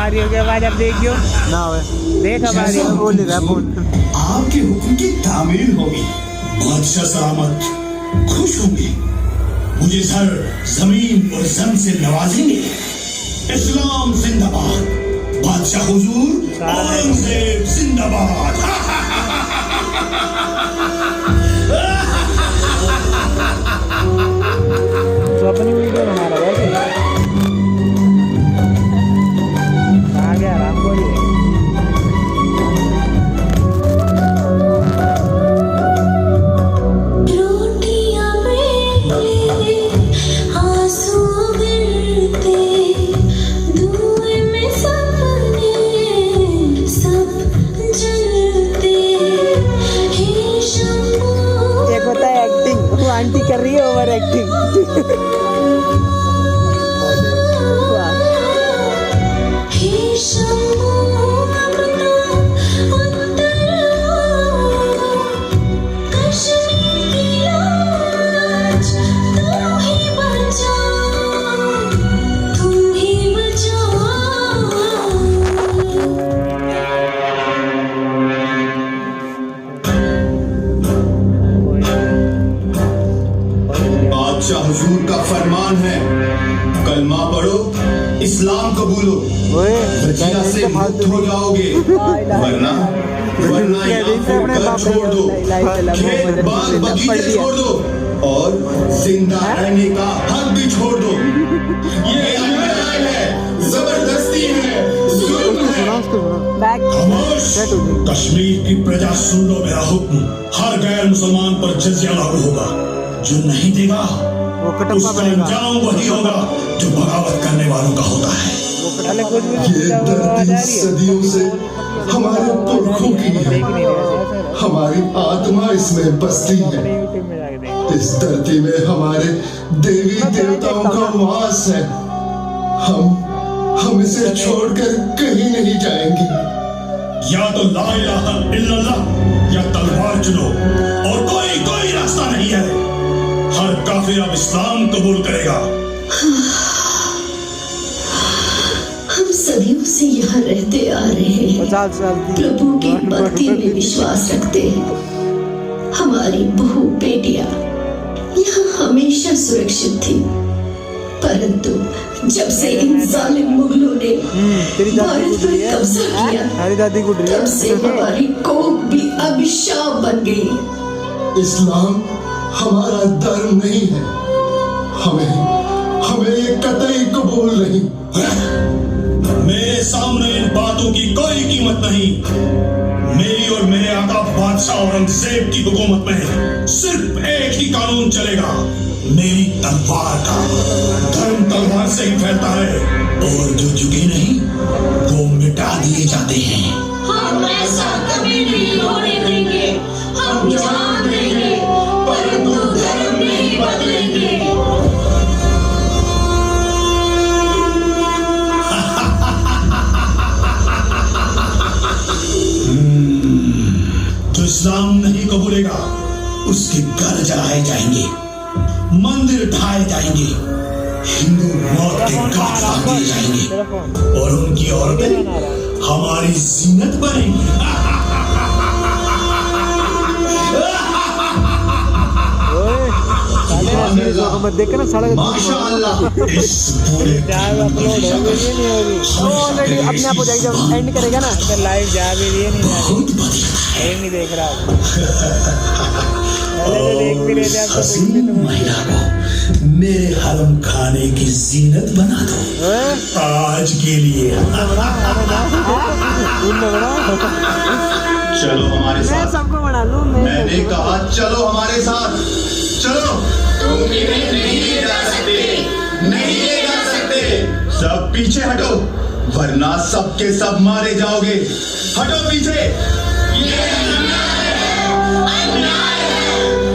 बारियों के बाद अब देखियो ना हुए देखा बारियों बोल रहा बोल आपके हुक्म की तामील होगी, बादशाह सलामत खुश होंगे, मुझे सर जमीन और जम से नवाजेंगे। इस्लाम जिंदाबाद, बादशाह हुजूर, औरंगजेब जिंदाबाद। तो अपनी वीडियो बना रहा है आ गया आराम को ये आंटी कर रही है ओवर एक्टिंग। हुजूर का फरमान है, कलमा पढ़ो, इस्लाम कबूलो, बचिया से मुक्त हो जाओगे, वरना यहाँ फिर घर छोड़ दो, खेत बाग बगीचे छोड़ दो और जिंदा रहने का हक भी छोड़ दो। ये अन्याय है, जबरदस्ती है, जुल्म है। खामोश, कश्मीर की प्रजा सुन लो मेरा हुक्म, हर गैर मुसलमान पर जजिया लागू होगा, जो नहीं देगा उसका अंजाम वही होगा जो बगावत करने वालों का होता है। ये धरती सदियों से हमारे पुरखों की है, हमारी आत्मा इसमें बसती है, इस धरती में हमारे देवी देवताओं का वास है, हम इसे छोड़कर कहीं नहीं जाएंगे। या तो ला इलाहा इल्लल्लाह या तलवार चुनो, और कोई रास्ता नहीं है। हर काफिर अब इस्लाम कबूल करेगा। हम सदियों से यहाँ रहते आ रहे हैं, प्रभु की भक्ति में विश्वास रखते हैं। हमारी बहू बेटियां यहाँ हमेशा सुरक्षित थी, परंतु जब से इन जालिम मुगलों ने भारत पर कब्जा किया, तब से हमारी कोख भी अभिशाप बन गई। इस्लाम हमारा धर्म नहीं है, हमें ये कतई कबूल नहीं। मेरे सामने इन बातों की कोई कीमत नहीं। मेरी और मेरे आका बादशाह औरंगजेब की हुकूमत में सिर्फ एक ही कानून चलेगा, मेरी तलवार का। धर्म तलवार से ही फैलता है और जो झुके नहीं वो मिटा दिए जाते हैं। हम ऐसा कभी नहीं होने देंगे, हम जान देंगे परंतु धर्म नहीं बदलेंगे। जो इस्लाम नहीं कबूलेगा उसके घर जलाए जाएंगे, मंदिर ढाए जाएंगे, हिंदू मौत के घाट बांधे जाएंगे और उनकी औरतें हमारी जीनत बनेंगी। देखना सड़क माशाअल्लाह, इस पूरे ऑलरेडी अपने आप हो जाएगी जब एंड करेगा ना। तो लाइव जा भी रही है नहीं देख रहा देख भी रहे थे आप हसीन महिला को मेरे हरम खाने की जीनत बना दो आज के लिए। चलो हमारे साथ, सबको बना लूं मैंने कहा चलो हमारे साथ, चलो। तुम इन्हें नहीं ले जा सकते, नहीं ले जा सकते। सब पीछे हटो वरना सबके सब मारे जाओगे। हटो पीछे। ये अन्याय है, अन्याय है।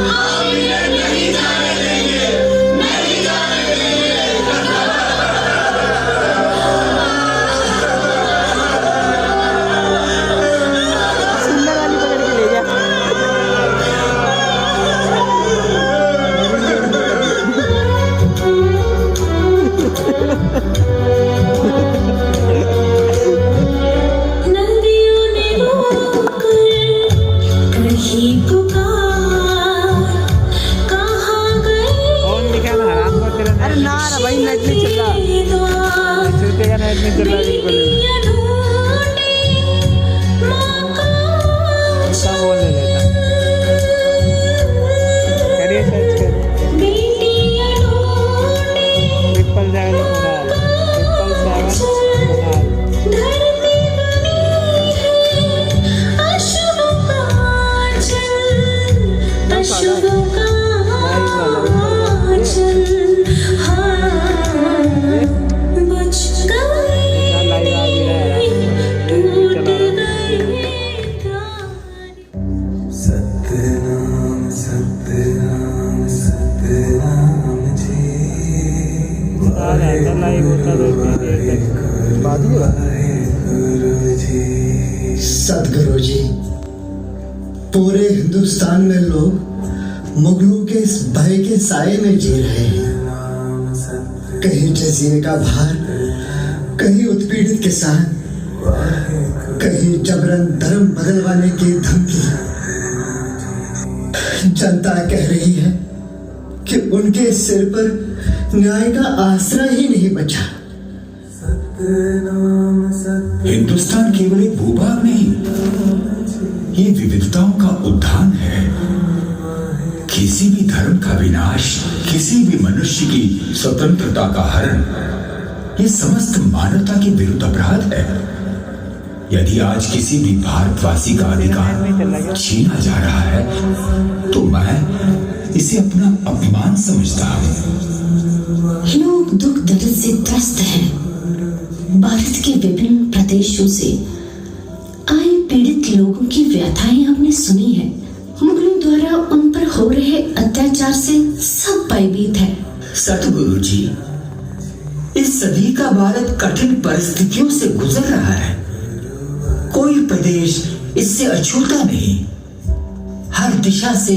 हम इन्हें नहीं जाने देंगे, नहीं जाने देंगे। सुंदर वाली पकड़ के ले जा। बिल्कुल ऐसा बोलने लेता। करिए सर्च कर ट्रिपल 7 सदगुरु जी, पूरे हिंदुस्तान में लोग मुगलों के इस भय के साए में जी रहे हैं। कहीं जजीरे का भार, कहीं उत्पीड़ित किसान, कहीं जबरन धर्म बदलवाने की धमकी। जनता कह रही है कि उनके सिर पर न्याय का आसरा ही नहीं बचा। हिंदुस्तान केवल एक भूभाग नहीं, ये विविधताओं का उद्यान है। किसी भी धर्म का विनाश, किसी भी मनुष्य की स्वतंत्रता का हरण, ये समस्त मानवता के विरुद्ध अपराध है। यदि आज किसी भी भारतवासी का अधिकार छीना जा रहा है तो मैं इसे अपना अपमान समझता हूँ। लोग दुख दर्द से त्रस्त हैं। भारत के विभिन्न प्रदेशों से आए पीड़ित लोगों की व्यथाएं हमने सुनी है। मुगलों द्वारा उन पर हो रहे अत्याचार से सब भयभीत है। सतगुरु जी, इस सदी का भारत कठिन परिस्थितियों से गुजर रहा है। कोई प्रदेश इससे अछूता नहीं। हर दिशा से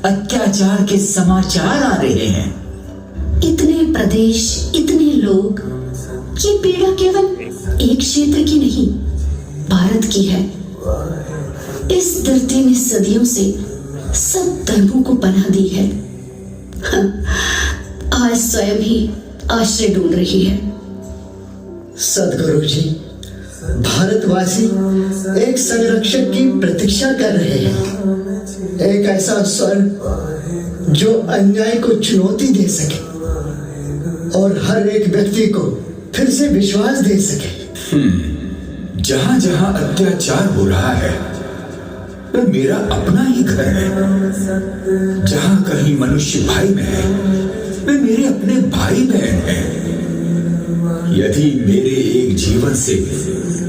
अत्याचार के समाचार आ रहे हैं। इतने प्रदेश, इतने लोग, ये पीड़ा केवल एक क्षेत्र की नहीं, भारत की है। इस धरती ने सदियों से सब धर्मों को पनाह दी है। आज स्वयं ही आश्रय ढूंढ रही है। सदगुरु जी, भारतवासी एक संरक्षक की प्रतीक्षा कर रहे हैं। एक ऐसा स्वर जो अन्याय को चुनौती दे सके और हर एक व्यक्ति को फिर से विश्वास दे सके। जहां जहां अत्याचार हो रहा है वह मेरा अपना ही घर है। जहां कहीं मनुष्य भाई में है वे मेरे अपने भाई बहन हैं। यदि मेरे एक जीवन से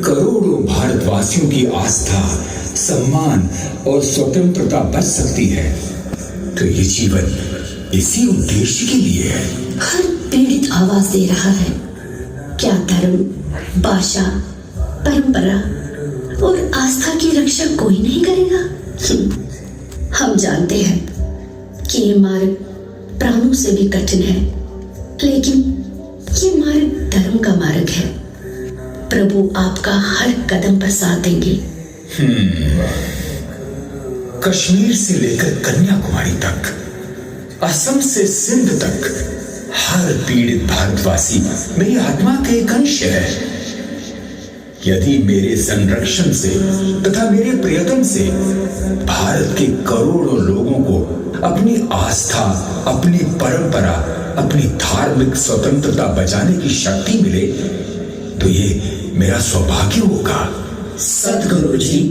करोड़ों भारतवासियों की आस्था, सम्मान और स्वतंत्रता बच सकती है तो ये जीवन इसी उद्देश्य के लिए है। हर पीड़ित आवाज दे रहा है। क्या धर्म, भाषा, परंपरा और आस्था की रक्षा कोई नहीं करेगा? हम जानते हैं कि ये मार्ग प्राणों से भी कठिन है, लेकिन ये मार्ग धर्म का मार्ग है। प्रभु आपका हर कदम पर साथ देंगे। कश्मीर से लेकर कन्याकुमारी तक, असम से सिंध तक, हर पीड़ित भारतवासी मेरी आत्मा का एक अंश है। यदि मेरे संरक्षण से तथा मेरे प्रयत्न से भारत के करोड़ों लोगों को अपनी आस्था, अपनी परंपरा, अपनी धार्मिक स्वतंत्रता बचाने की शक्ति मिले तो ये मेरा सौभाग्य होगा। सतगुरु जी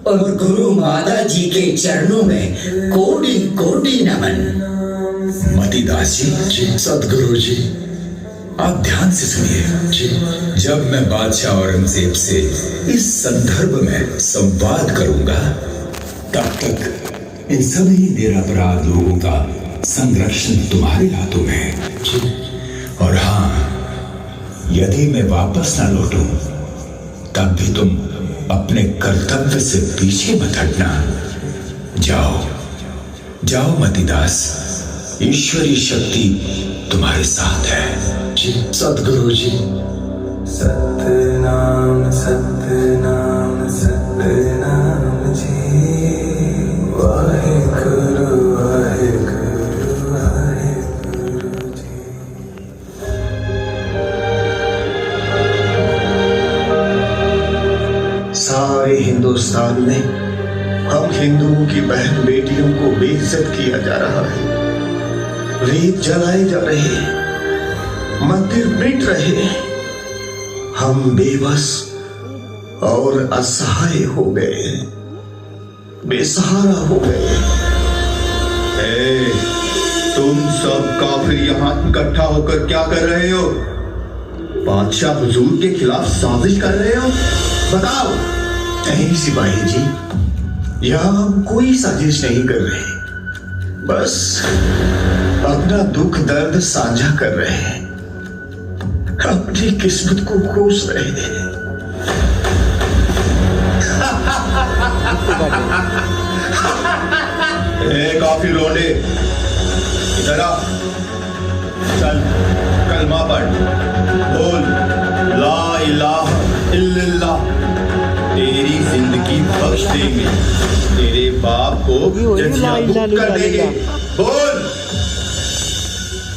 और गुरु माता जी के चरणों में कोटि कोटि नमन। मतीदास जी, सदगुरु जी, आप ध्यान से सुनिए। जब मैं बादशाह औरंगजेब से इस संदर्भ में संवाद करूंगा तब तक इन सभी निरपराध लोगों का संरक्षण तुम्हारे हाथों में है। और हाँ, यदि मैं वापस ना लौटूं तब भी तुम अपने कर्तव्य से पीछे मत हटना। जाओ जाओ मतीदास, ईश्वरी शक्ति तुम्हारे साथ है। सदगुरु जी। सतनाम सतनाम सतनाम जी, वाहेगुरु वाहेगुरु वाहेगुरु जी। सारे हिंदुस्तान में हम हिंदुओं की बहन बेटियों को बेइज्जत किया जा रहा है, रेत जलाए जा रहे हैं, मंदिर मिट रहे हैं। हम बेबस और असहाय हो गए हैं, बेसहारा हो गए हैं। तुम सब काफिर यहाँ इकट्ठा होकर क्या कर रहे हो? बादशाह हुजूर के खिलाफ साजिश कर रहे हो? बताओ। नहीं सिपाही जी, यहाँ हम कोई साजिश नहीं कर रहे, बस अपना दुख दर्द साझा कर रहे हैं, अपनी किस्मत को कोस रहे हैं। काफिर लौंडे, इधर आ। चल कलमा पढ़, बोल ला इलाहा इल्लल्लाह। तेरी जिंदगी बख्श देंगे, तेरे बाप को जजिया मुक्त कर देंगे। बोल।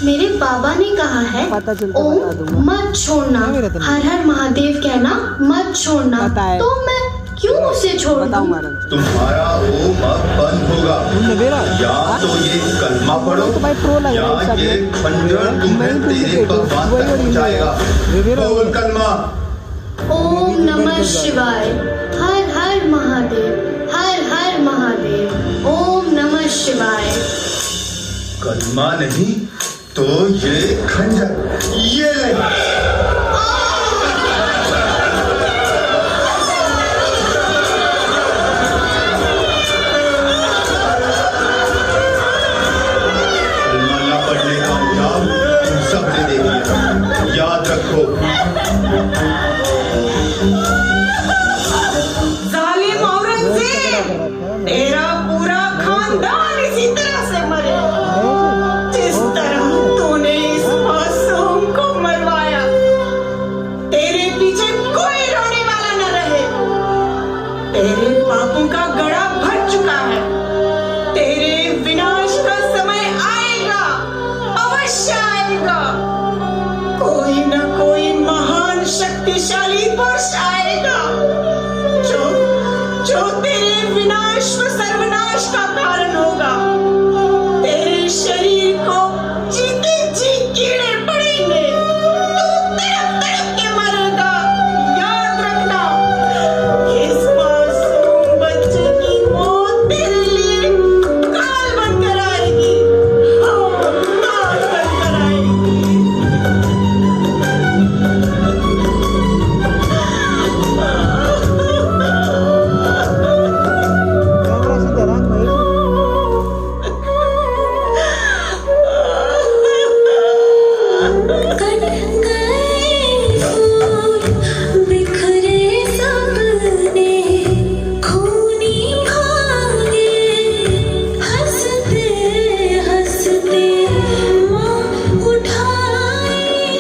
मेरे बाबा ने कहा है, पता चलता ओम बता दूंगा। मत छोड़ना, हर हर महादेव कहना मत छोड़ना। पता है। तो मैं क्यों उसे छोड़ बताऊं दूं? मैडम, तुम्हारा ओम अब बंद होगा। या तो ये कलमा पढ़ो तो भाई प्रो लग रहा है या ये खंजर तुम्हें तेरे भगवान तक पहुंचाएगा। बोल कलमा। ओम नमः शिवाय, हर हर महादेव, हर हर महादेव, ओम नमः शिवाय। कलमा नहीं तो ये खंजर, ये ले। कलमा ना पढ़ने का अंजाम तुम सबने देख लिया, याद रखो। जालिम औरंगजेब, तेरा पूरा खानदान इसी तरह से मरे जिस तरह तूने इस मासूम को मरवाया। तेरे पीछे कोई रोने वाला न रहे। तेरे पापों का गड़ा भर चुका है। तेरे विनाश का समय आएगा, अवश्य आएगा। कोई न कोई महान शक्तिशाली पुरुष आएगा जो तेरे विनाश व सर्वनाश का कारण होगा। तेरे शरीर को जीते जी कीड़े पड़ेंगे, तू तड़प तड़प के मरेगा। याद रखना, इस मासूम बच्चे की मौत तेरे लिए काल बनकर आएगी। हाँ, काल बनकर आएगी। कैमरा से जरा भाई। कट गए फूल, बिखरे सपने, खूनी भागे, हंसते हंसते माँ उठाई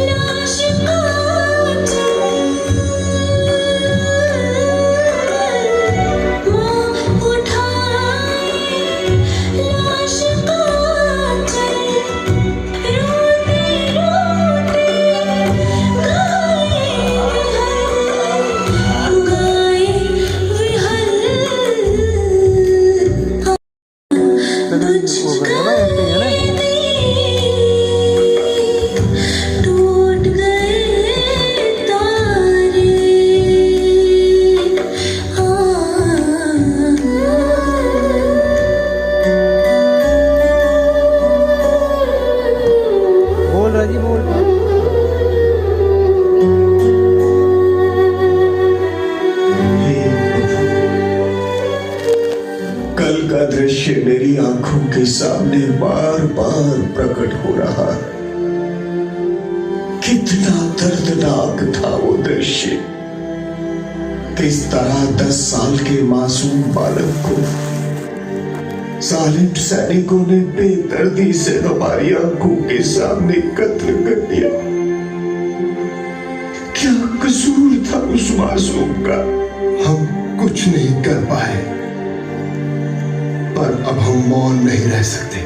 लाश काट, माँ उठाई लाश काट, रोते रोते गाए टूट गए तारे। बोल राजी बोल। कल का दृश्य मेरी आंखों के सामने बार बार प्रकट हो रहा है। कितना दर्दनाक था वो दृश्य। किस तरह 10 साल के मासूम बालक को जालिम सैनिकों ने बेदर्दी से हमारी आंखों के सामने कत्ल कर दिया। क्या कसूर था उस मासूम का? हम कुछ नहीं कर पाए, पर अब हम मौन नहीं रह सकते।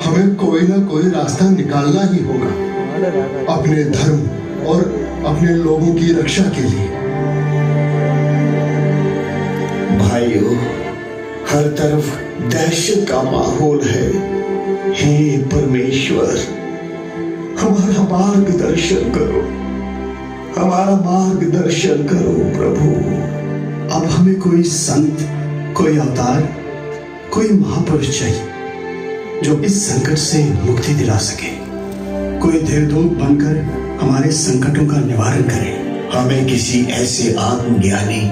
हमें कोई ना कोई रास्ता निकालना ही होगा, अपने धर्म और अपने लोगों की रक्षा के लिए। भाइयों, हर तरफ दहशत का माहौल है। हे परमेश्वर, हमारा मार्गदर्शन करो, हमारा मार्गदर्शन करो प्रभु। अब हमें कोई संत, कोई अवतार, कोई महापुरुष चाहिए जो इस संकट से मुक्ति दिला सके, कोई देवदूत बनकर हमारे संकटों का निवारण करे। हमें किसी ऐसे आत्मज्ञानी,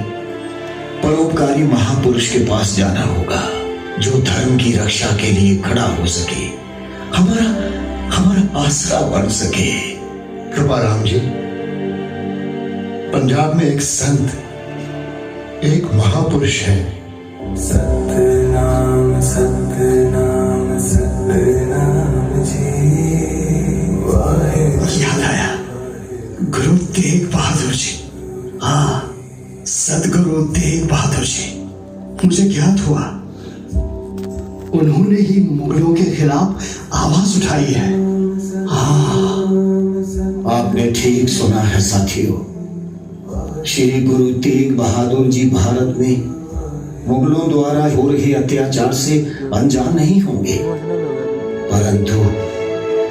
परोपकारी महापुरुष के पास जाना होगा जो धर्म की रक्षा के लिए खड़ा हो सके, हमारा आसरा बन सके। कृपाराम जी, पंजाब में एक संत, एक महापुरुष है। सतनाम सतनाम सतनाम जी। याद आया, गुरु तेग बहादुर जी। हाँ, सदगुरु तेग बहादुर जी। मुझे ज्ञात हुआ उन्होंने ही मुगलों के खिलाफ आवाज उठाई है। हाँ, आपने ठीक सुना है साथियों। श्री गुरु तेग बहादुर जी भारत में मुगलों द्वारा हो रहे अत्याचार से अनजान नहीं होंगे, परंतु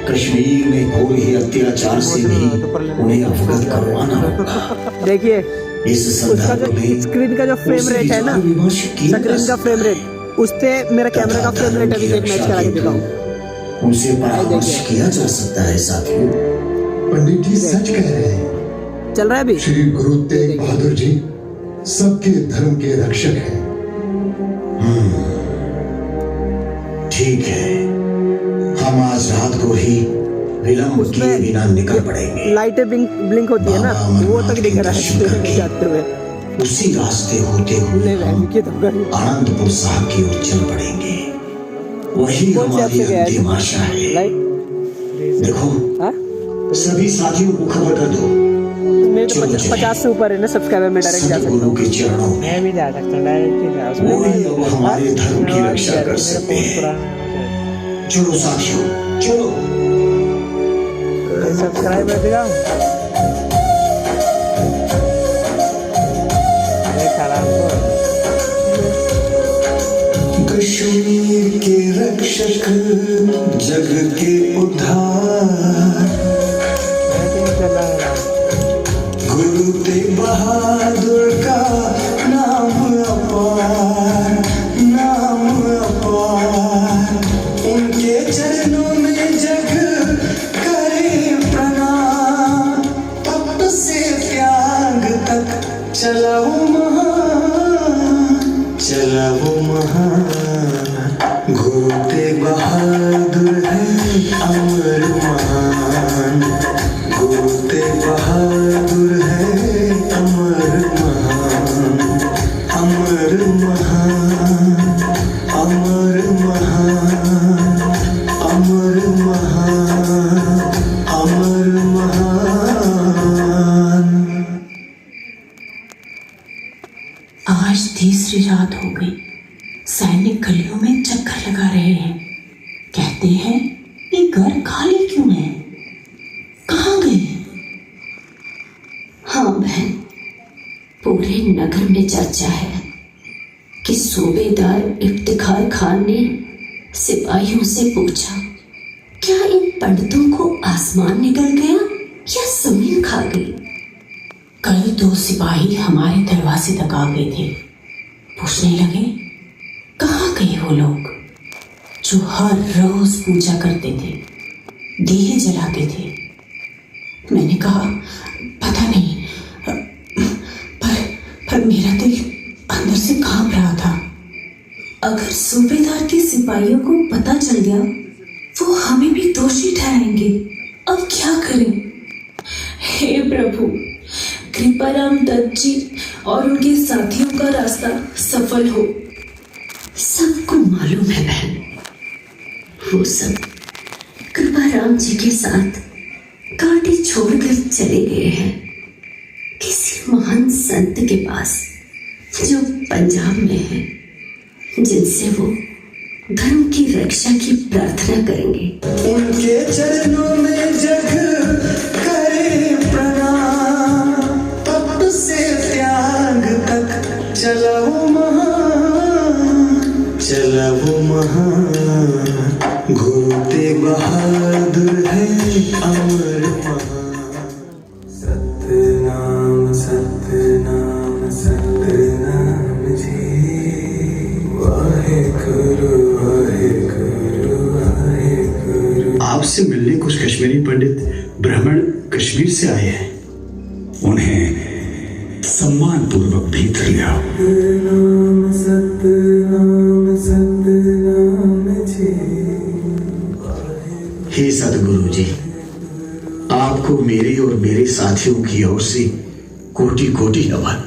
कश्मीर में हो रहे अत्याचार से भी उन्हें अवगत करवाना होगा। देखिए, इस उसका जो स्क्रीन का जो फ्रेम रेट है ना, स्क्रीन का फ्रेम रेट, उस पे मेरा कैमरा का फ्रेम रेट अभी एक मैच करा के दिखाऊं। उनसे परामर्श किया जा सकता है साथियों। पंडित जी सच कह रहे हैं। चल रहा है अभी। श्री गुरु तेग बहादुर जी सबके धर्म के रक्षक हैं। ठीक है, हम आज रात को ही विलंब किए बिना निकल पड़ेंगे। लाइटें ब्लिंक होती है ना, वो तक दिख रहा है जाते हुए। उसी रास्ते होते हुए आनंदपुर साहब की ओर चल पड़ेंगे। वही हमारी अंतिम आशा है। देखो, सभी साथियों को खबर कर दो। मेरे तो 50 से ऊपर है ना सब्सक्राइबर में, डायरेक्ट जा सकता हूं। के चरणों में मैं भी जा सकता हूँ डायरेक्ट। वही अब हमारे धर्म की रक्षा कर सकते हैं। चलो साथियों, चलो। सब्सक्राइब कर दिया। कश्मीर के रक्षक, जग के उद्धार, गुरु तेग बहादुर का नाम अपार, नाम अपार। उनके चरणों में जग करे प्रणाम। तप से त्याग तक चला वो महान, चला वो महान। गुरु तेग बहादुर है अमर महान, गुरु तेग बहादुर है अमर महान, अमर महान, अमर महान, अमर महान, अमर महान। आज तीसरी रात हो गई। सैनिक गलियों में चक्कर लगा रहे हैं। कहते हैं ये घर खाली क्यों है, कहाँ गए? हाँ बहन, पूरे नगर में चर्चा है कि सूबेदार इफ्तिखार खान ने सिपाहियों से पूछा, क्या इन पंडितों को आसमान निकल गया या जमीन खा गई? कल 2 सिपाही हमारे दरवाजे तक आ गए थे। पूछने लगे, कहाँ गए वो लोग जो हर रोज पूजा करते थे, दिए जलाते थे? मैंने कहा, पता नहीं, पर मेरा दिल अंदर से कांप रहा था। अगर सूबेदार के सिपाहियों को पता चल गया, वो हमें भी दोषी ठहराएंगे। अब क्या करें? हे प्रभु, कृपाराम दत्त जी और उनके साथियों का रास्ता सफल हो। सबको मालूम है बहन, वो सब कृपाराम जी के साथ कांटे छोड़कर चले गए हैं किसी महान संत के पास जो पंजाब में है, जिनसे वो धर्म की रक्षा की प्रार्थना करेंगे। उनके चरणों में जग करे प्रणाम। तप से त्याग तक चला वो महान, अमर महान। सतनाम सतनाम सतनाम जी, वाहे गुरु वाहे गुरु वाहे गुरु। आपसे मिलने कुछ कश्मीरी पंडित ब्राह्मण कश्मीर से आए हैं, उन्हें सम्मान पूर्वक भीतर ले आओ। सतनाम सतनाम सतनाम जी। हे सतगुरु जी, आपको मेरे और मेरे साथियों की ओर से कोटि कोटि नमन।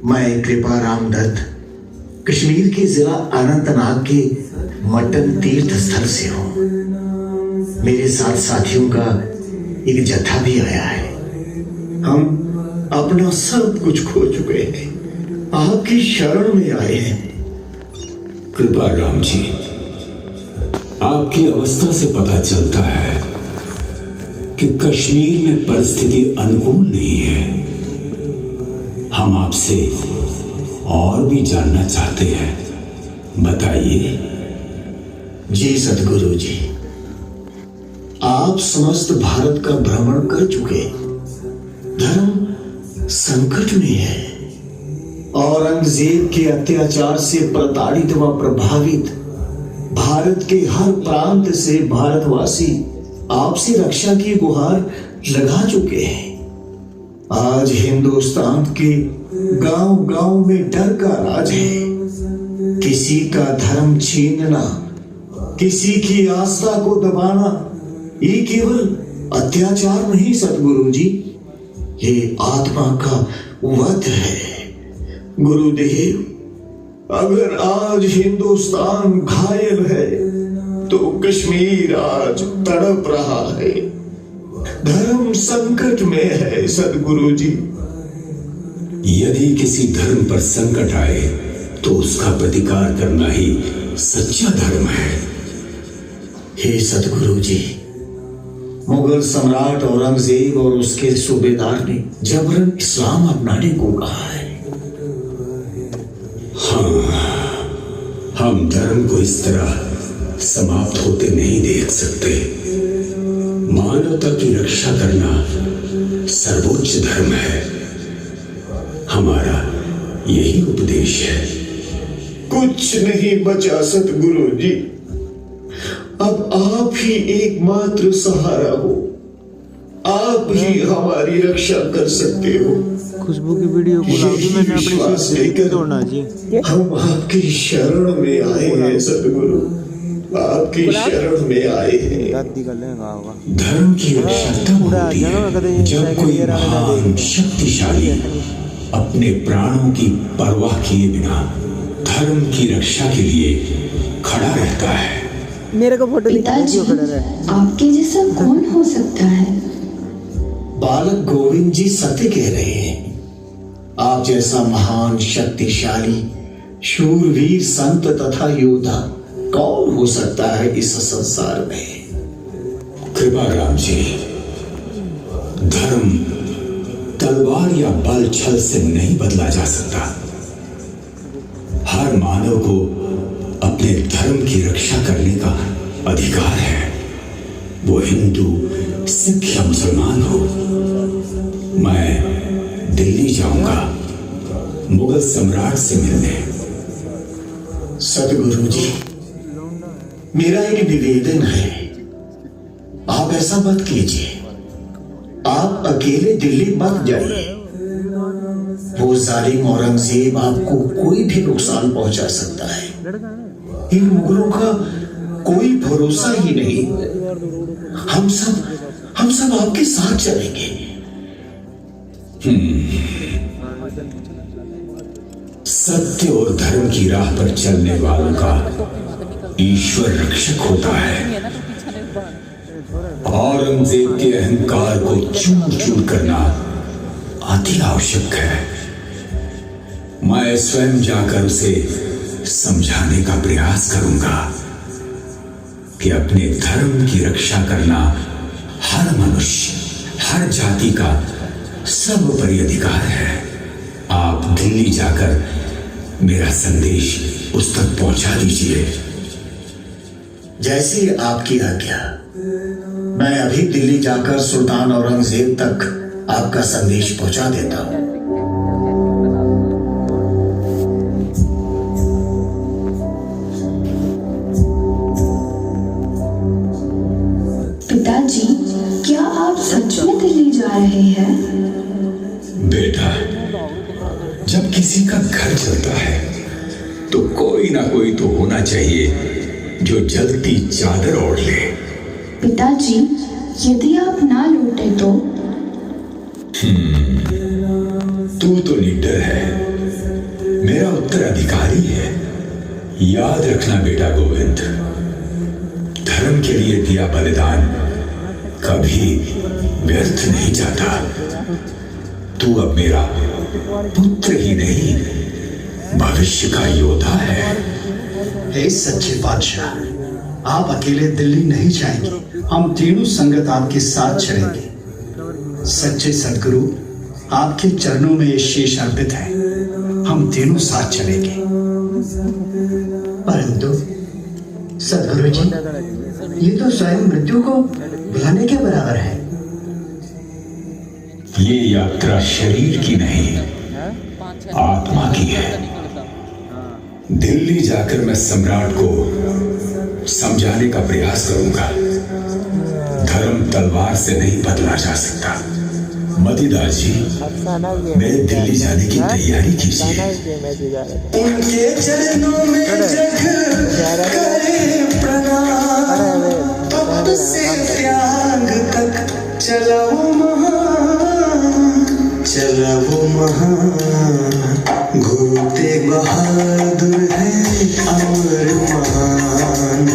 मैं कृपा राम दत्त कश्मीर के जिला अनंतनाग के मटन तीर्थ स्थल से हूँ। मेरे साथ साथियों का एक जत्था भी आया है। हम अपना सब कुछ खो चुके हैं, आपकी शरण में आए हैं। कृपा राम जी, आपकी अवस्था से पता चलता है कि कश्मीर में परिस्थिति अनुकूल नहीं है। हम आपसे और भी जानना चाहते हैं, बताइए। जी सतगुरु जी, आप समस्त भारत का भ्रमण कर चुके, धर्म संकट में है। औरंगजेब के अत्याचार से प्रताड़ित व प्रभावित भारत के हर प्रांत से भारतवासी आपसे रक्षा की गुहार लगा चुके हैं। आज हिंदुस्तान के गांव गांव में डर का राज है। किसी का धर्म छीनना, किसी की आस्था को दबाना, ये केवल अत्याचार नहीं सतगुरु जी, ये आत्मा का वध है। गुरुदेव, अगर आज हिंदुस्तान घायल है तो कश्मीर आज तड़प रहा है। धर्म संकट में है सतगुरु जी। यदि किसी धर्म पर संकट आए तो उसका प्रतिकार करना ही सच्चा धर्म है। हे सतगुरु जी, मुगल सम्राट औरंगजेब और उसके सूबेदार ने जबरन इस्लाम अपनाने को कहा है। हाँ, हम धर्म को इस तरह समाप्त होते नहीं देख सकते। मानवता की रक्षा करना सर्वोच्च धर्म है। हमारा यही उपदेश है। कुछ नहीं बचा सतगुरु जी, अब आप ही एकमात्र सहारा हो। आप ही हमारी रक्षा कर सकते हो। खुशबू की वीडियो को लाभी मैंने अपनी सीट तोड़ना जी। हम आपकी शरण में आए हैं सतगुरु, आपकी शरण में आए हैं। दादी का लहंगा होगा। धर्म की रक्षा तब होती है जब कोई महान शक्तिशाली अपने प्राणों की परवाह किए बिना धर्म की रक्षा के लिए खड़ा रहता है। मेरे को फोटो पिताजी, आपके जैसा कौन हो सकता है? बालक गोविंद जी सत्य कह रहे हैं। आप जैसा महान शक्तिशाली शूरवीर संत तथा योद्धा कौन हो सकता है इस संसार में? कृपा राम जी, धर्म तलवार या बल छल से नहीं बदला जा सकता। हर मानव को अपने धर्म की रक्षा करने का अधिकार है, वो हिंदू, सिख या मुसलमान हो। मैं दिल्ली जाऊंगा मुगल सम्राट से मिलने। सतगुरु जी, मेरा एक निवेदन है, आप ऐसा मत कीजिए। आप अकेले दिल्ली मत जाइए। वो जालिम औरंगजेब आपको कोई भी नुकसान पहुंचा सकता है। इन मुगलों का कोई भरोसा ही नहीं। हम सब आपके साथ चलेंगे। सत्य और धर्म की राह पर चलने वालों का ईश्वर रक्षक होता है। औरंगजेब के अहंकार को चूर चूर करना अति आवश्यक है। मैं स्वयं जाकर उसे समझाने का प्रयास करूंगा कि अपने धर्म की रक्षा करना हर मनुष्य, हर जाति का सर्वोपरि अधिकार है। आप दिल्ली जाकर मेरा संदेश उस तक पहुंचा दीजिए। जैसी आपकी आज्ञा। मैं अभी दिल्ली जाकर सुल्तान औरंगजेब तक आपका संदेश पहुंचा देता हूं। पिताजी, क्या आप सच में दिल्ली जा रहे हैं? बेटा, जब किसी का घर चलता है तो कोई ना कोई तो होना चाहिए जो जलती चादर ओढ़ ले। पिताजी, यदि आप ना लौटे तो? तू तो लीडर है, मेरा उत्तराधिकारी है। याद रखना बेटा गोविंद, धर्म के लिए दिया बलिदान कभी व्यर्थ नहीं जाता। तू अब मेरा पुत्र ही नहीं, भविष्य का योद्धा है। हे सच्चे बादशाह, आप अकेले दिल्ली नहीं जाएंगे, हम तीनों संगत आपके साथ चलेंगे। सच्चे सदगुरु, आपके चरणों में ये शीश अर्पित है, हम तीनों साथ चलेंगे। परंतु सदगुरु जी, ये तो स्वयं मृत्यु को बुलाने के बराबर है। ये यात्रा शरीर की नहीं, आत्मा की है। दिल्ली जाकर मैं सम्राट को समझाने का प्रयास करूंगा, धर्म तलवार से नहीं बदला जा सकता। मतीदास जी, मेरे दिल्ली जाने की तैयारी कीजिए। उनके चरणों में जग करे प्रणाम, तप से त्याग तक चला वो महान, चला वो महान। गुरु तेग बहादुर है अमर महान,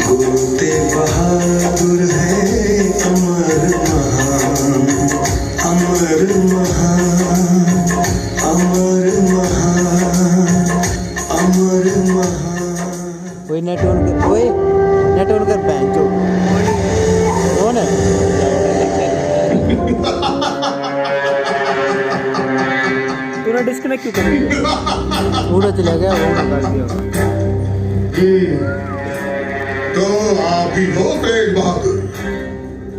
गुरु तेग बहादुर है अमर महान, अमर महान, अमर महान, अमर महान। कोई नेट ऑन कर बैंक को कौन है? तूने डिस्कनेक्ट क्यों कर दिया? पूरा चला गया, वो ना कर दिया। तो आप ही हो तेग बहादुर,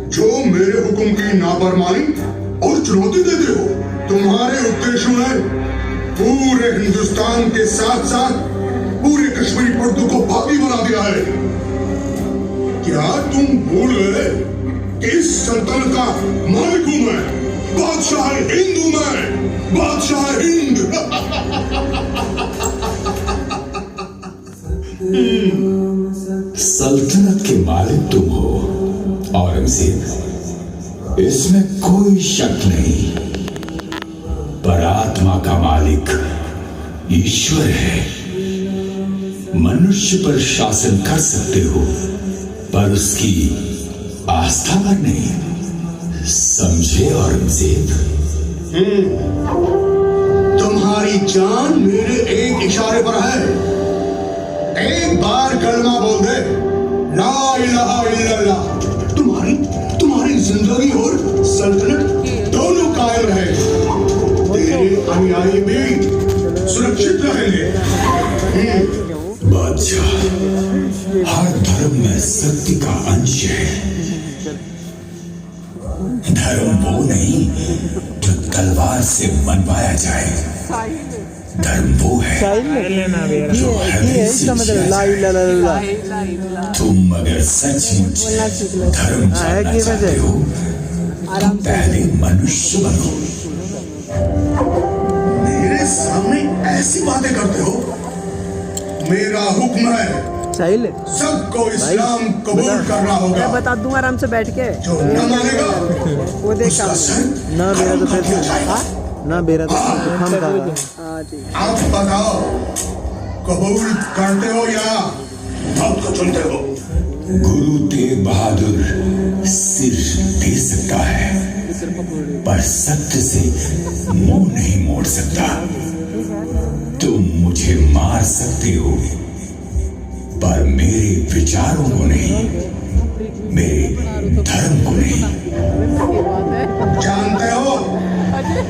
जो मेरे हुक्म की नाफरमानी और चुनौती देते हो। तुम्हारे उद्देश्यों ने पूरे हिंदुस्तान के साथ साथ पूरे कश्मीरी पर्दों को बागी बना दिया है। क्या तुम भूल गए कि इस सल्तनत का मालिक हूं मैं, बादशाह हिंद हूं मैं, बादशाह हिंद। सल्तनत के मालिक तुम हो औरंगजेब, इसमें कोई शक नहीं, पर आत्मा का मालिक ईश्वर है। मनुष्य पर शासन कर सकते हो, पर उसकी आस्था पर नहीं। समझे औरंगजेब? तुम्हारी जान मेरे एक इशारे पर है। एक बार कलमा बोल दे, ला इलाहा इल्लल्लाह, तुम्हारी जिंदगी और सल्तनत दोनों कायम रहे। तेरे अनुयायी भी सुरक्षित रहेंगे। बादशाह, हर धर्म में सत्य का अंश है। धर्म वो नहीं जो तलवार से मनवाया जाए, धर्म वो है जो हृदय से जिया जाए। तुम अगर सचमुच धर्म जानना चाहते हो तो पहले मनुष्य बनो। मेरे सामने ऐसी बातें करते हो? मेरा हुक्म है, सबको इस्लाम कबूल करना होगा। मैं बता दूंगा आराम से बैठ के। जो न मानेगा वो देख ना मेरा तो फिर ना मेरा तो हम आप बताओ, कबूल करते हो या मौत को चुनते हो? गुरु तेग बहादुर सिर दे सकता है, पर सत्य से मुंह नहीं मोड़ सकता। तुम मुझे मार सकते हो, पर मेरे विचारों को नहीं, मेरे धर्म को नहीं। जानते हो,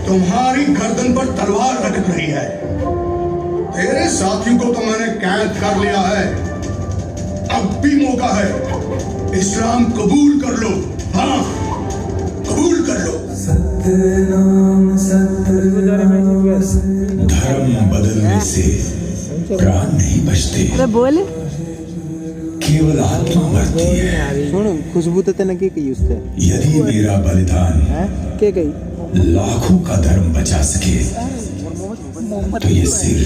तुम्हारी गर्दन पर तलवार लटक रही है। तेरे साथियों को तो मैंने कैद कर लिया है। अब भी मौका है, इस्लाम कबूल कर लो। हाँ, कबूल कर लो। धर्म बदलने से प्राण नहीं बचते, अरे बोल केवल आत्मा मरती है। सुन खुशबू तो तेने की कही उससे यदि मेरा बलिदान के गई लाखों का धर्म बचा सके तो ये सिर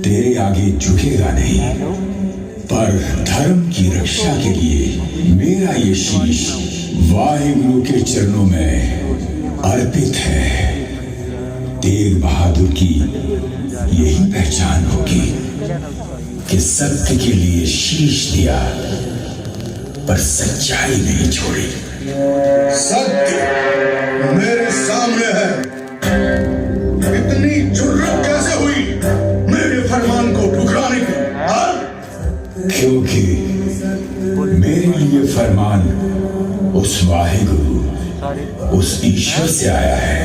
तेरे आगे झुकेगा नहीं, पर धर्म की रक्षा के लिए मेरा ये शीश वाहिगुरु के चरणों में अर्पित है। तेग बहादुर की यही पहचान होगी कि सत्य के लिए शीश दिया पर सच्चाई नहीं छोड़ी। सत्य मेरे सामने है, इतनी जुर्रत कैसे हुई मेरे फरमान को ठुकराने की? क्योंकि मेरे लिए फरमान उस वाहिगुरु, उस ईश्वर से आया है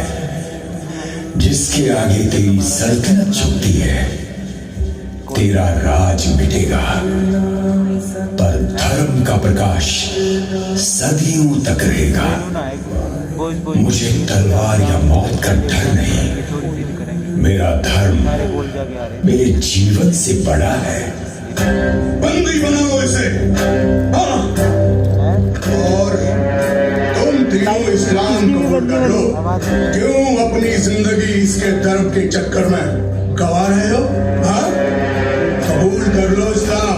जिसके आगे तेरी सल्तनत झुकती है। तेरा राज मिटेगा पर धर्म का प्रकाश सदियों तक रहेगा। मुझे तलवार या मौत का डर नहीं, मेरा धर्म मेरे जीवन से बड़ा है। बंदी बनाओ इसे। हाँ। और तुम तीनों इस्लाम कबूल कर लो। क्यों अपनी जिंदगी इसके धर्म के चक्कर में गवा रहे हो? हाँ? कबूल कर लो इस्लाम।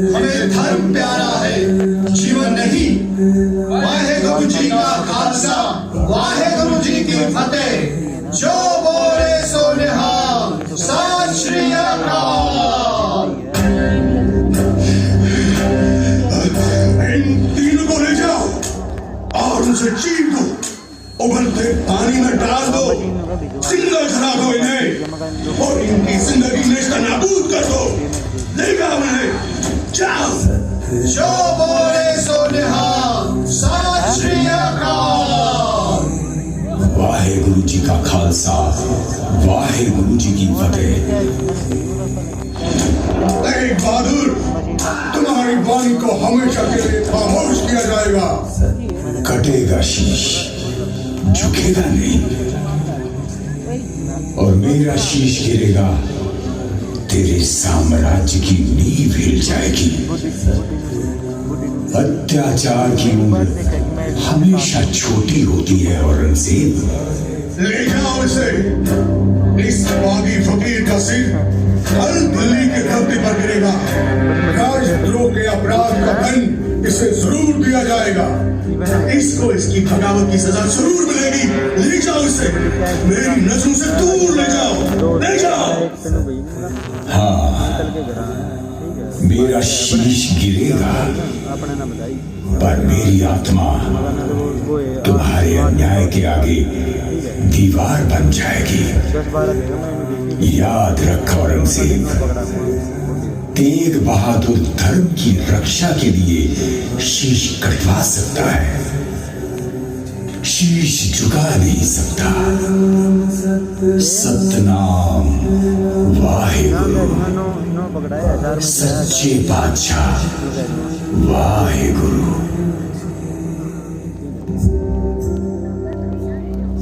हमें धर्म प्यारा है, जीवन नहीं। वाहेगुरु जी का खालसा, वाहेगुरु जी की फतेह। जो बोले सो निहाल, सत श्री अकाल। इन तीनों को ले जाओ और उनसे चीर दो, उबलते पानी में डाल दो, जिंदा जला दो इन्हें और इनकी जिंदगी में इसका नाबूद कर दो। ले जाओ उन्हें, जाओ। जो बोले सो निहाल, सत श्री अकाल। वाहेगुरु जी का खालसा, वाहेगुरु जी की फतेह। तेग बहादुर, तुम्हारी वाणी को हमेशा के लिए खामोश किया जाएगा। कटेगा शीश, झुकेगा नहीं, और मेरा शीश गिरेगा, तेरे साम्राज्य की नींव हिल जाएगी। अत्याचार की उम्र हमेशा छोटी होती है औरंगजेब। ले जाओ इसे। इस बागी फकीर का सिर कल दिल्ली के धरती पर गिरेगा। राजद्रोह के अपराध का दंड इसे जरूर दिया जाएगा। इसको इसकी बगावत की सजा जरूर मिलेगी। ले जाओ इसे, मेरी नजरों से दूर ले जाओ, ले जाओ। हाँ, मेरा शीश गिरेगा पर मेरी आत्मा तुम्हारे अन्याय के आगे दीवार बन जाएगी। याद रख औरंगजेब, तेग बहादुर धर्म की रक्षा के लिए शीश कटवा सकता है, शीश झुका नहीं सकता। सतनाम वाहेगुरु, सच्चे बादशाह वाहेगुरु।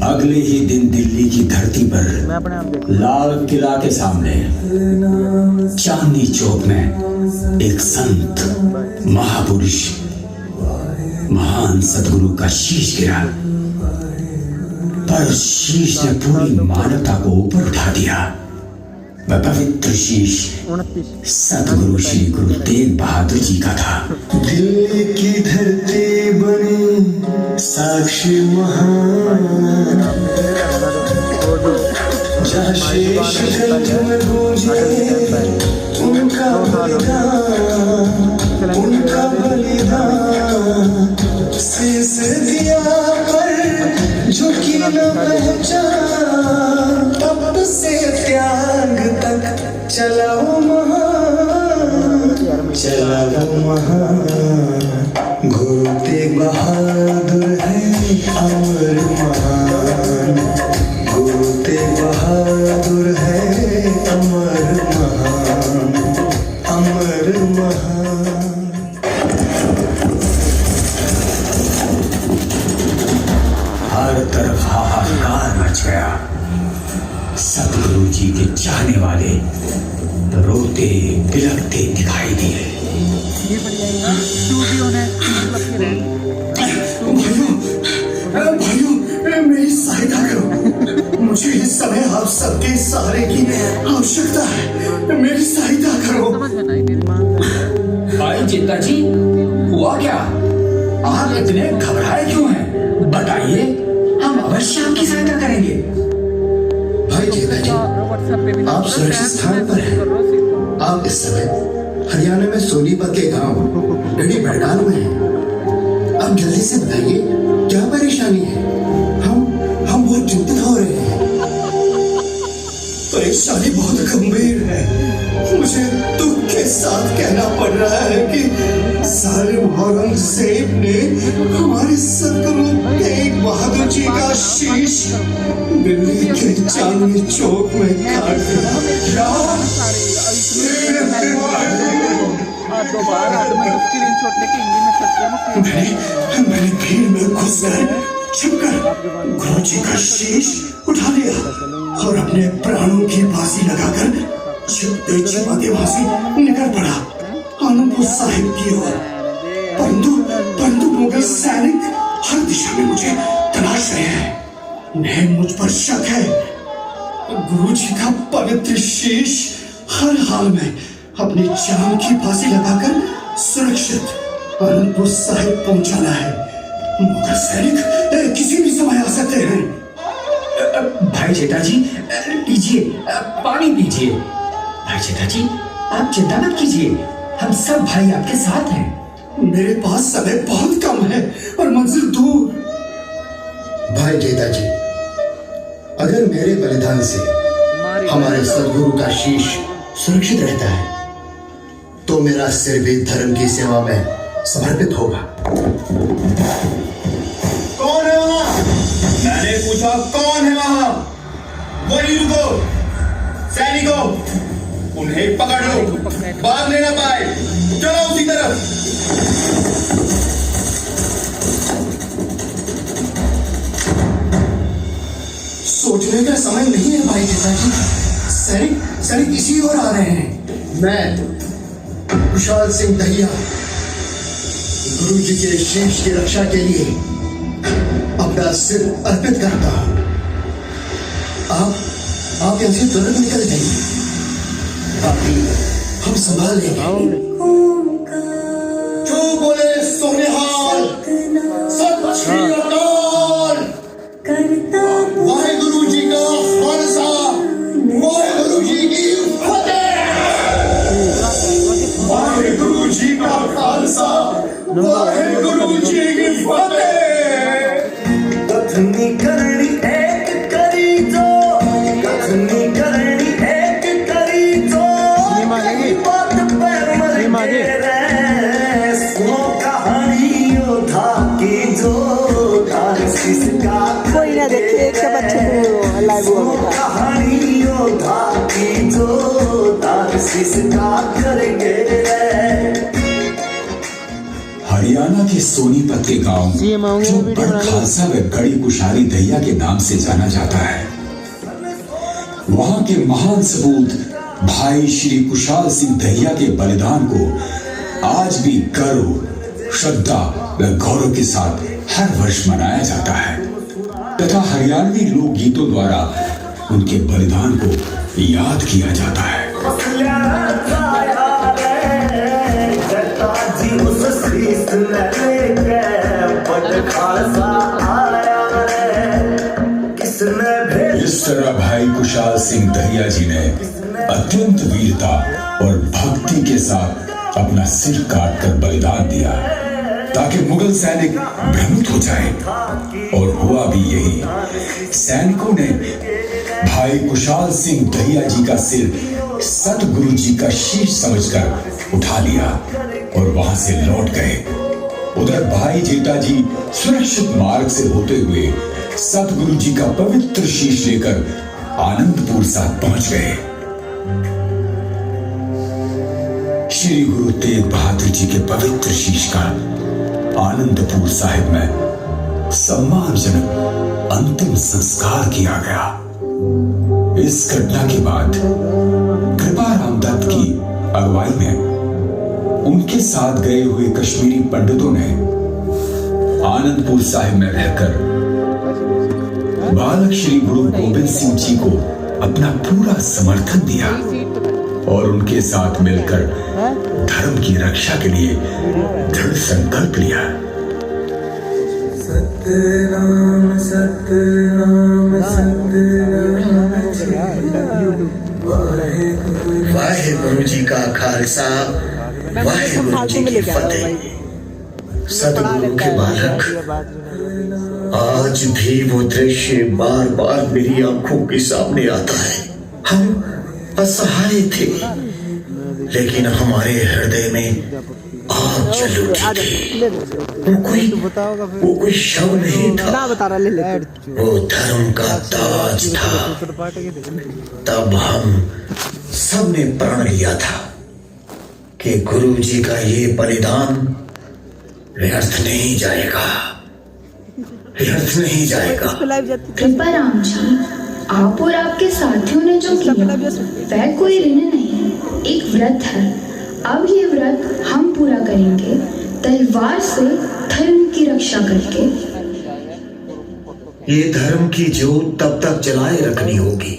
अगले ही दिन दिल्ली की धरती पर लाल किला के सामने चांदनी चौक में एक संत, महापुरुष, महान सदगुरु का शीश गिरा। पर शीश ने पूरी मानवता को ऊपर उठा दिया। वह पवित्र शीश सदगुरु श्री गुरु तेग बहादुर जी का था। दिल्ली की धरती बनी साक्षी महान, जहाँ शीश गंज में गूंजे उनका बलिदान, उनका बलिदान। शीश दिया पर झुकी न पहचान, तब से त्याग तक चला वो महान, चला वो महान। गुरु तेग बहादुर है अमर महान, गुरु तेग बहादुर है अमर महान, अमर महान। पहुंच गया। सतगुरु जी के चाहने वाले रोते बिलखते दिखाई दिए। भाइयों, मेरी सहायता करो। मुझे इस समय आप सबके सहारे की आवश्यकता है। मेरी सहायता करो। भाई जेता जी, हुआ क्या? आप इतने घबराए क्यों हैं? बताइए, हम अवश्य आपकी सहायता करेंगे। भाई जेता जी, आप सुरक्षित स्थान पर हैं। आप इस समय हरियाणा में सोनीपत के गांव गढ़ी बड़गाल में हैं। आप जल्दी से बताइए क्या परेशानी है। हम बहुत चिंतित हो रहे हैं। परेशानी बहुत गंभीर है। मुझे दुख के साथ कहना पड़ रहा है कि जालिम औरंगजेब ने हमारे सतगुरु तेग बहादुर जी का शीश दिल्ली के चांदनी चौक में काट दिया। मैंने भीड़ में घुसकर छिपकर गुरु जी का शीश उठा लिया और अपने प्राणों की बाजी लगाकर छिपते छिपाते वहां से निकल पड़ा आनंदपुर साहिब की ओर। परंतु मुगल सैनिक हर दिशा में मुझे तलाश रहे हैं। उन्हें मुझ पर शक है। गुरु जी का पवित्र शीश हर हाल में अपनी जान की बाजी लगाकर सुरक्षित आनंदपुर साहिब पहुंचाना है। मुगल सैनिक किसी भी समय आ सकते हैं। भाई जेठा जी, लीजिए, पानी पीजिए। भाई जेठा जी, आप चिंता मत कीजिए, हम सब भाई आपके साथ हैं। मेरे पास समय बहुत कम है और मंजिल दूर। भाई जेठा जी, अगर मेरे बलिदान से हमारे सदगुरु का शीश सुरक्षित रहता है तो मेरा सिर भी धर्म की सेवा में समर्पित होगा। कौन है वहां? मैंने पूछा कौन है वहां? वही रुको। सैनिकों, उन्हें पकड़ लो, भागने ना पाए। चलो उसी तरफ। सोचने का समय नहीं है भाई पिताजी। सैनिक इसी ओर आ रहे हैं। मैं कुशाल सिंह दहिया गुरु जी के शीश की रक्षा के लिए अपना सिर अर्पित करता हूं। आप यहाँ से तुरंत निकल जाइए, बाकी हम संभाल लेंगे। जो बोले सोनेहाल, सत श्री अकाल। वाहेगुरु जी का खालसा, वाहेगुरु जी की फतेह। वाहेगुरु जी का खालसा, वाहेगुरु जी की फतेह। कथनी करनी एक करी जो, कथनी करनी एक करी जो, बात पर मर के रे। सुनो कहानी योद्धा की जो, किसका कोई ना देखे, एक सब अच्छे से लाइव हुआ था। कहानी योद्धा की जो, किसका करेंगे रे। हरियाणा के सोनीपत के गांव जो बड़ खालसा व गड़ी कुशारी दहिया के नाम से जाना जाता है, वहां के महान सपूत भाई श्री कुशाल सिंह दहिया के बलिदान को आज भी गर्व, श्रद्धा व गौरव के साथ हर वर्ष मनाया जाता है तथा हरियाणवी लोक गीतों द्वारा उनके बलिदान को याद किया जाता है। इस तरह भाई कुशाल सिंह दहिया जी ने अत्यंत वीरता और भक्ति के साथ अपना सिर काटकर बलिदान दिया ताकि मुगल सैनिक भ्रमित हो जाए, और हुआ भी यही। सैनिकों ने भाई कुशाल सिंह दहिया जी का सिर सतगुरु जी का शीश समझकर उठा लिया और वहां से लौट गए। उधर भाई जेठा जी सुरक्षित मार्ग से होते हुए सतगुरु जी का पवित्र शीश लेकर आनंदपुर साहिब पहुंच गए। श्री गुरु तेग बहादुर जी के पवित्र शीश का आनंदपुर साहिब में सम्मानजनक अंतिम संस्कार किया गया। इस घटना के बाद कृपाराम दत्त की अगुवाई में उनके साथ गए हुए कश्मीरी पंडितों ने आनंदपुर साहिब में रहकर बालक श्री गुरु गोविंद सिंह जी को अपना पूरा समर्थन दिया और उनके साथ मिलकर धर्म की रक्षा के लिए दृढ़ संकल्प लिया। सतनाम सतनाम सतनाम वाहेगुरु जी का खालसा, वाहेगुरु जी की फतेह। सतगुरु के बालक, आज भी वो दृश्य बार बार मेरी आंखों के सामने आता है। हम असहाय थे, लेकिन हमारे हृदय में आग जल उठी थी। वो कोई शव नहीं था, वो धर्म का ताज था। तब हम सबने प्रण लिया था कि गुरु जी का ये बलिदान व्यर्थ नहीं जाएगा, व्यर्थ नहीं जाएगा। कृपाराम जी, आप और आपके साथियों ने जो किया वह कोई ऋण नहीं, एक व्रत है। अब ये व्रत हम पूरा करेंगे, तलवार से धर्म की रक्षा करके। ये धर्म की जोत तब तक जलाए रखनी होगी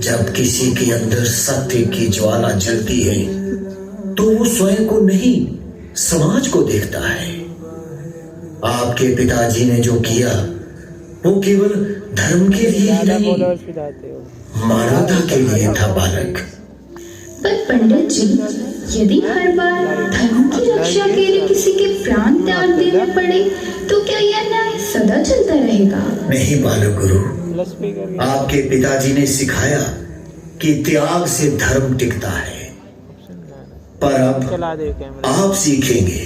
जब किसी के अंदर सत्य की ज्वाला जलती है तो वो स्वयं को नहीं, समाज को देखता है। आपके पिताजी ने जो किया वो केवल धर्म के लिए ही नहीं, मानवता के लिए था बालक। पर पंडित जी, यदि हर बार धर्म की रक्षा के लिए किसी के प्राण त्याग देने पड़े तो क्या यह न्याय सदा चलता रहेगा? नहीं बालक गुरु, आपके पिताजी ने सिखाया कि त्याग से धर्म टिकता है, पर अब आप सीखेंगे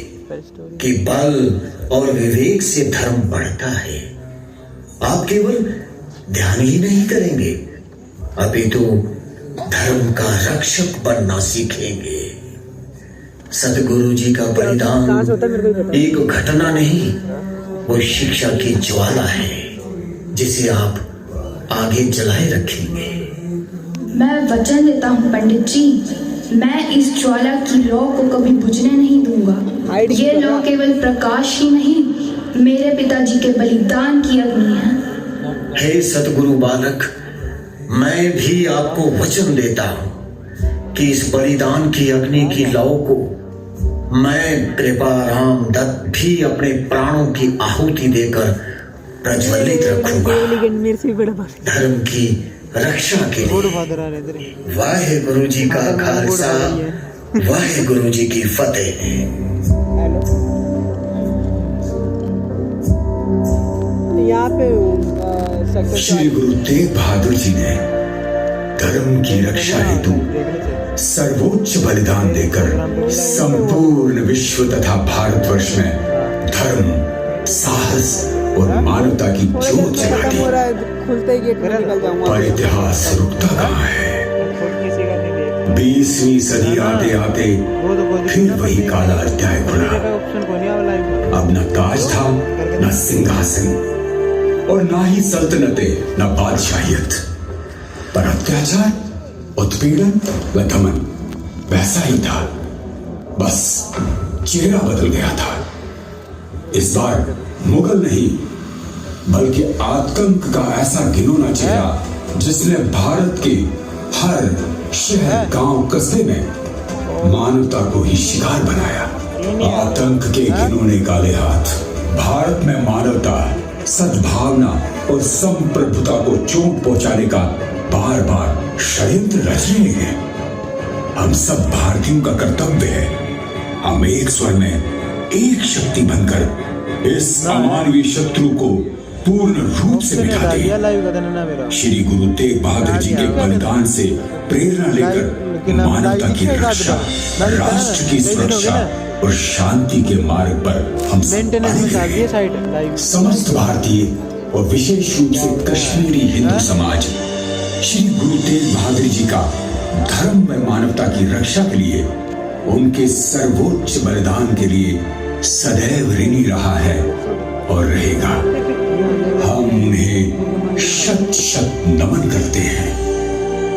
कि बल और विवेक से धर्म बढ़ता है। आप केवल ध्यान ही नहीं करेंगे, अपितु धर्म का रक्षक बनना सीखेंगे। सतगुरु जी का बलिदान एक घटना नहीं, वो शिक्षा की ज्वाला है जिसे आप आगे जलाए रखेंगे। मैं वचन देता हूँ पंडित जी, मैं इस ज्वाला की लौ को कभी बुझने नहीं दूंगा। ये लौ केवल प्रकाश ही नहीं, मेरे पिताजी के बलिदान की अग्नि है। हे सतगुरु बालक, मैं भी आपको वचन देता हूँ कि इस बलिदान की अग्नि की लौ को मैं कृपाराम दत्त भी अपने प्राणों की आहुति देकर प्रज्वलित रखूंगा, धर्म की रक्षा के लिए। वाहेगुरु जी का खालसा, वाहेगुरु जी की फतेह। श्री गुरु तेग बहादुर जी ने धर्म की रक्षा हेतु सर्वोच्च बलिदान देकर संपूर्ण विश्व तथा भारतवर्ष में धर्म, साहस और मानवता की जोत जगा दी। पर इतिहास रुकता कहाँ है? 20वीं सदी आते आते फिर वही काला अध्याय खुला। अब न ताज था, न सिंहासन, और ना ही सल्तनतें, न बादशाहियत, पर अत्याचार, उत्पीड़न व दमन वैसा ही था, बस चेहरा बदल गया था। इस बार मुगल नहीं बल्कि आतंक का ऐसा घिनौना चेहरा जिसने भारत के हर शहर, गांव, कस्बे में मानवता को ही शिकार बनाया। आतंक के घिनौने काले हाथ भारत में मानवता, सद्भावना और संप्रभुता को चोट पहुंचाने का बार बार षड्यंत्र रच रहे हैं। हम सब भारतीयों का कर्तव्य है, हम एक स्वर में एक शक्ति बनकर इस अमानवीय शत्रु को पूर्ण रूप से मिटा दें। श्री गुरु तेग बहादुर जी के बलिदान से प्रेरणा लेकर मानवता की रक्षा, राष्ट्र की सुरक्षा और शांति के मार्ग पर हम समस्त भारतीय और विशेष रूप से कश्मीरी हिंदू समाज श्री गुरु तेग बहादुर जी का धर्म में मानवता की रक्षा के लिए, उनके सर्वोच्च बलिदान के लिए सदैव ऋणी रहा है और रहेगा। हम उन्हें शत शत नमन करते हैं।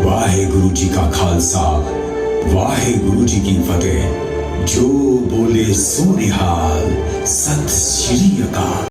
वाहे गुरु जी का खालसा, वाहे गुरु जी की फतेह। जो बोले सो निहाल, सत श्री अकाल।